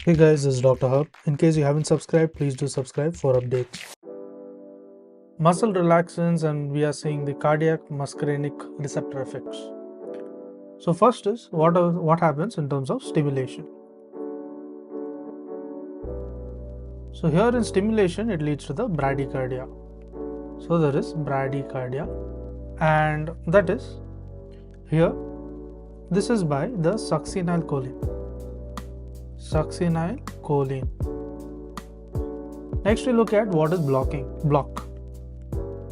Hey guys, this is Dr. Hub. In case you haven't subscribed, please do subscribe for updates. Muscle relaxants, and we are seeing the cardiac muscarinic receptor effects. So first is what happens in terms of stimulation. So here in stimulation, it leads to the bradycardia. So there is bradycardia, and that is here. This is by the succinylcholine. Succinylcholine. Next we look at what is block.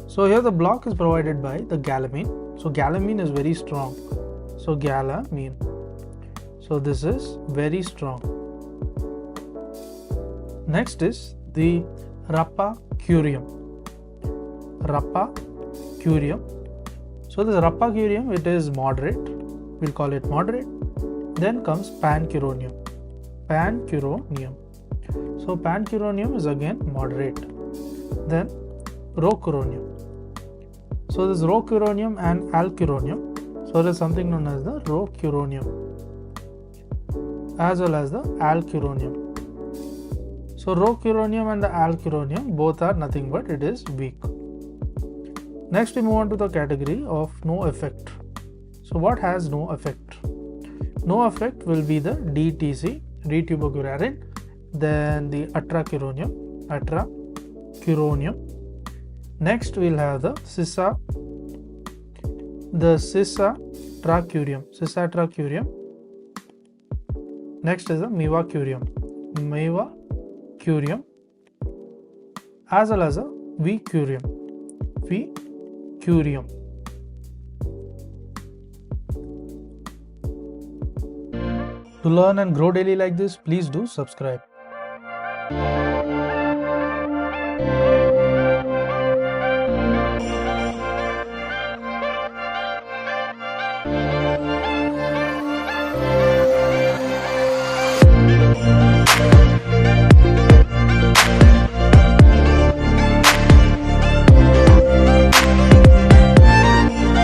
So here the block is provided by the galamine. So galamine is very strong. So galamine. So this is very strong. Next is the rapacurium. Rapacurium. So this rapacurium, it is moderate. We'll call it moderate. Then comes pancuronium. So pancuronium is again moderate. Then rocuronium. So this rocuronium and alcuronium. So there is something known as the rocuronium as well as the alcuronium. So rocuronium and the alcuronium both are nothing but it is weak. Next we move on to the category of no effect. So what has no effect? No effect will be the DTC, D-tubocurarine, then the atracuronium. Next we'll have the cisatracurium. Next is the mivacurium, as well as a vicurium. To learn and grow daily like this, please do subscribe.